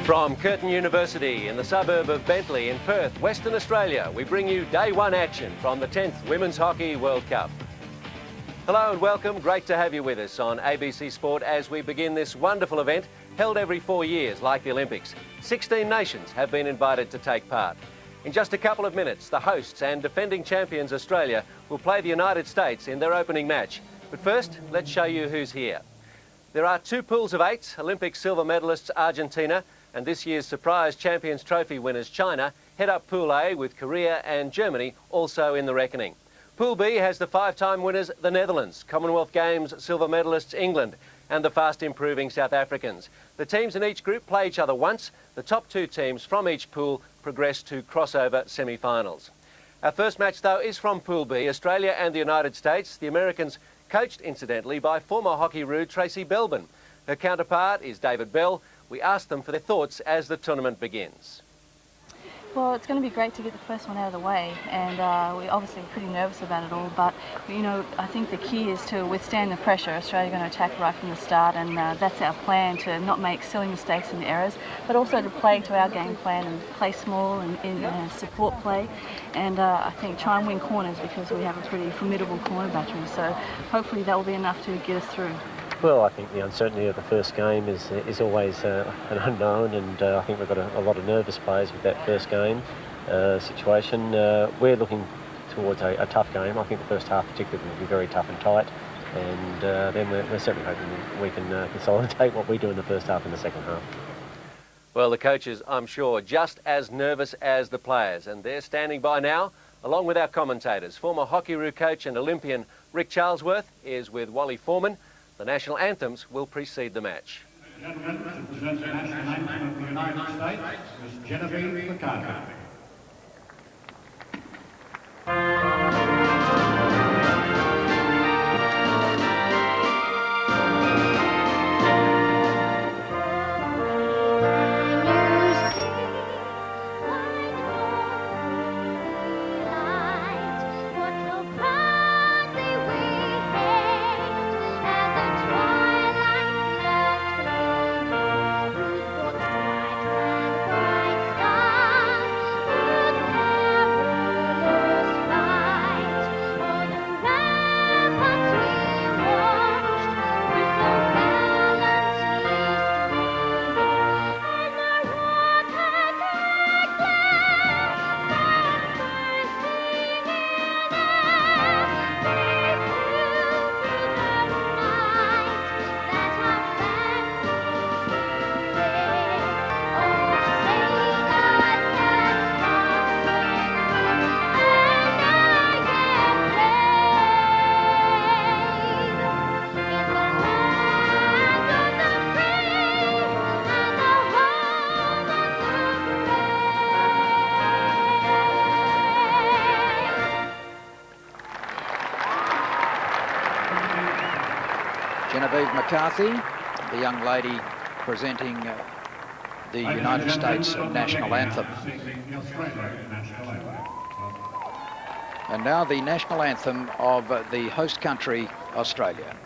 From Curtin University in the suburb of Bentley in Perth, Western Australia, we bring you Day 1 action from the 10th Women's Hockey World Cup. Hello and welcome. Great to have you with us on ABC Sport as we begin this wonderful event held every 4 years like the Olympics. 16 nations have been invited to take part. In just a couple of minutes, the hosts and defending champions Australia will play the United States in their opening match. But first, let's show you who's here. There are 2 pools of 8, Olympic silver medalists Argentina and this year's surprise Champions Trophy winners China head up Pool A with Korea and Germany also in the reckoning. Pool B has the 5-time winners the Netherlands, Commonwealth Games silver medalists England and the fast improving South Africans. The teams in each group play each other once. The top 2 teams from each pool progress to crossover semi-finals. Our first match though is from Pool B, Australia and the United States. The Americans coached incidentally by former Hockey-Roo Tracy Belbin. Her counterpart is David Bell. We asked them for their thoughts as the tournament begins. Well, it's going to be great to get the first one out of the way, and we're obviously pretty nervous about it all, but you know, I think the key is to withstand the pressure. Australia are going to attack right from the start, and that's our plan, to not make silly mistakes and errors, but also to play to our game plan and play small and in support play, and I think try and win corners because we have a pretty formidable corner battery, so hopefully that will be enough to get us through. Well, I think the uncertainty of the first game is always an unknown, and I think we've got a lot of nervous players with that first game situation. We're looking towards a tough game. I think the first half particularly will be very tough and tight, and then we're certainly hoping we can consolidate what we do in the first half in the second half. Well, the coaches, I'm sure, just as nervous as the players, and they're standing by now, along with our commentators. Former Hockey-Roo coach and Olympian Rick Charlesworth is with Wally Foreman. The national anthems will precede the match. Gentlemen, to present the national anthem of the United States, Miss Genevieve McCarthy. Genevieve McCarthy, the young lady presenting the United States national anthem. And now the national anthem of the host country, Australia.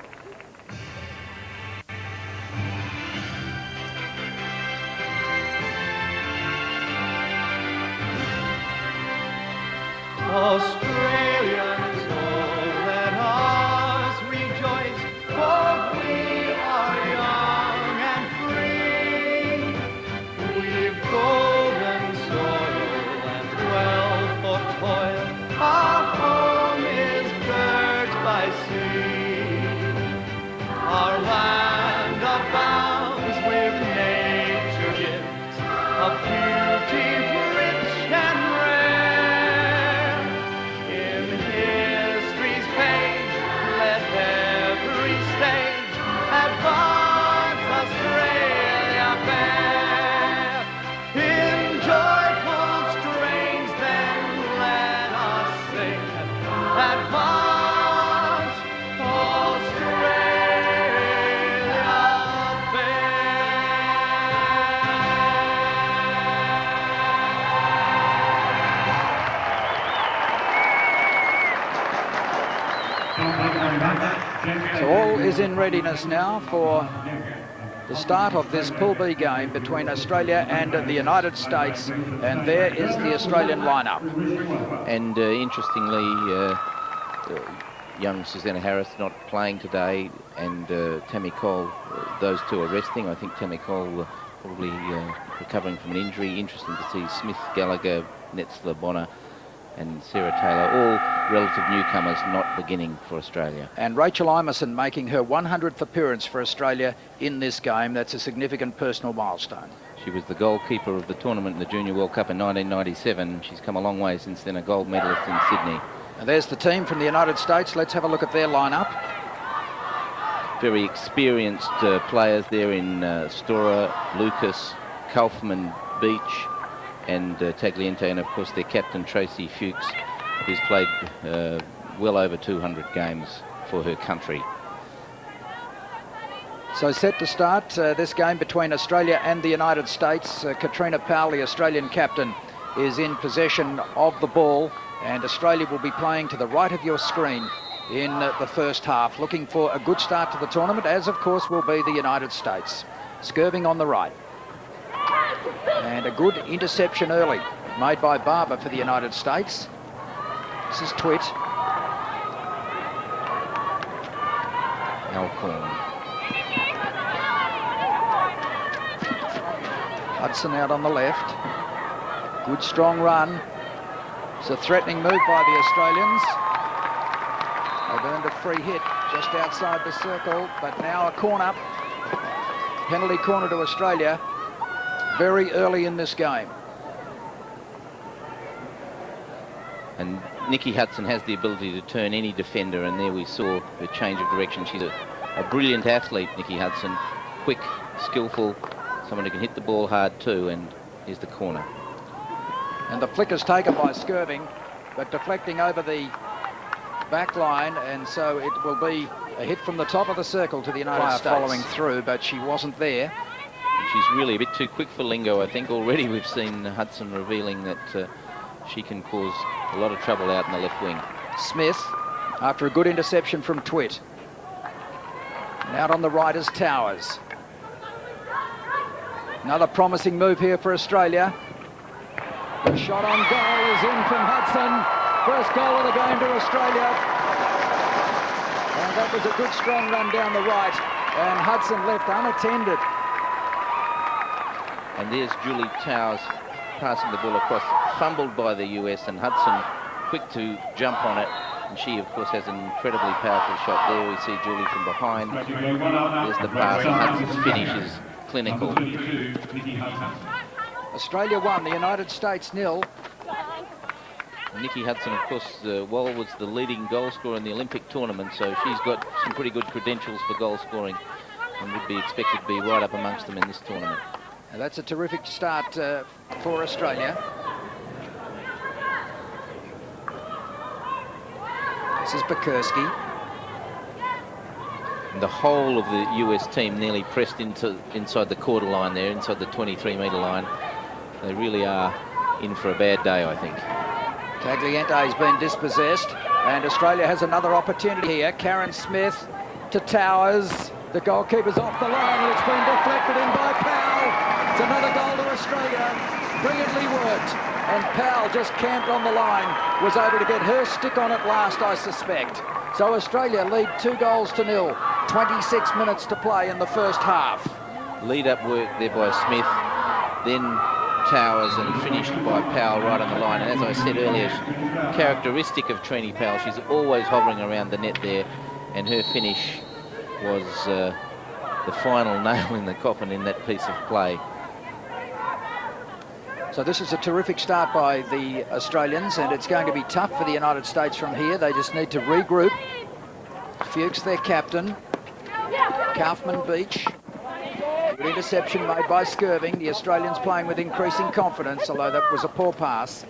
Australians, oh, let us rejoice, for we are young and free. We've golden soil and wealth of toil. Our home is girt by sea. Our land abounds with nature gifts of beauty rich and rare. In history's page, let every stage advance Australia fair. In joyful strains then let us sing, advance Australia fair. So all is in readiness now for the start of this Pool B game between Australia and the United States, and there is the Australian lineup. And interestingly, young Susanna Harris not playing today, and Tammy Cole, those two are resting. I think Tammy Cole probably recovering from an injury. Interesting to see Smith, Gallagher, Netzler, Bonner and Sarah Taylor, all relative newcomers not beginning for Australia. And Rachel Imeson making her 100th appearance for Australia in this game. That's a significant personal milestone. She was the goalkeeper of the tournament in the Junior World Cup in 1997. She's come a long way since then, a gold medalist in Sydney. And there's the team from the United States. Let's have a look at their lineup. Very experienced players there in Stora, Lucas, Kaufman, Beach and Tagliente, and of course their captain Tracy Fuchs, who's played well over 200 games for her country. So set to start this game between Australia and the United States. Katrina Powell, the Australian captain, is in possession of the ball, and Australia will be playing to the right of your screen in the first half, looking for a good start to the tournament, as of course will be the United States. Skirving on the right. And a good interception early, made by Barber for the United States. This is Twitt. Alcorn. Hudson out on the left. Good strong run. It's a threatening move by the Australians. They've earned a free hit just outside the circle, but now a corner. Penalty corner to Australia very early in this game. And Nikki Hudson has the ability to turn any defender, and there we saw the change of direction. She's a brilliant athlete, Nikki Hudson. Quick, skillful, someone who can hit the ball hard too, and here's the corner. And the flick is taken by Skirving, but deflecting over the back line, and so it will be a hit from the top of the circle to the United States. Following through, but she wasn't there. She's really a bit too quick for Lingo, I think. Already we've seen Hudson revealing that she can cause a lot of trouble out in the left wing. Smith, after a good interception from Twitt. And out on the right is Towers. Another promising move here for Australia. The shot on goal is in from Hudson. First goal of the game to Australia. And that was a good strong run down the right. And Hudson left unattended. And there's Julie Towers passing the ball across, fumbled by the US, and Hudson quick to jump on it. And she, of course, has an incredibly powerful shot there. We see Julie from behind. There's the pass, and Hudson's finish is clinical. Australia 1, the United States 0. Nikki Hudson, of course, was the leading goal scorer in the Olympic tournament, so she's got some pretty good credentials for goal scoring and would be expected to be right up amongst them in this tournament. And that's a terrific start for Australia. This is Bukurski. And the whole of the US team nearly pressed inside the quarter line there, inside the 23-metre line. They really are in for a bad day, I think. Tagliente has been dispossessed, and Australia has another opportunity here. Karen Smith to Towers. The goalkeeper's off the line, and it's been deflected in by Powell. It's another goal to Australia. Brilliantly worked. And Powell just camped on the line, was able to get her stick on it last, I suspect. So Australia lead 2-0. 26 minutes to play in the first half. Lead-up work there by Smith, then Towers, and finished by Powell right on the line. And as I said earlier, characteristic of Trini Powell, she's always hovering around the net there, and her finish was the final nail in the coffin in that piece of play. So this is a terrific start by the Australians, and it's going to be tough for the United States from here. They just need to regroup. Fuchs, their captain. Kaufman, Beach. Good interception made by Skirving. The Australians playing with increasing confidence, although that was a poor pass.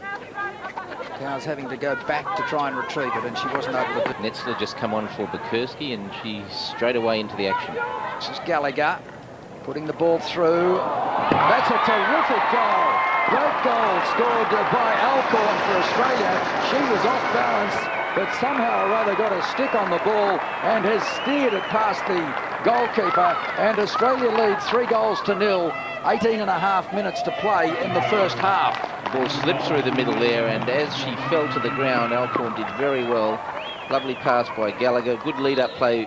Towers having to go back to try and retrieve it, and she wasn't able to do it. Netzler just come on for Bukurski, and she's straight away into the action. This is Gallagher putting the ball through. That's a terrific goal. Great goal scored by Alcorn for Australia. She was off balance, but somehow or other got a stick on the ball and has steered it past the goalkeeper, and Australia leads 3-0. 18.5 minutes to play in the first half. The ball slipped through the middle there, and as she fell to the ground, Alcorn did very well. Lovely pass by Gallagher. Good lead-up play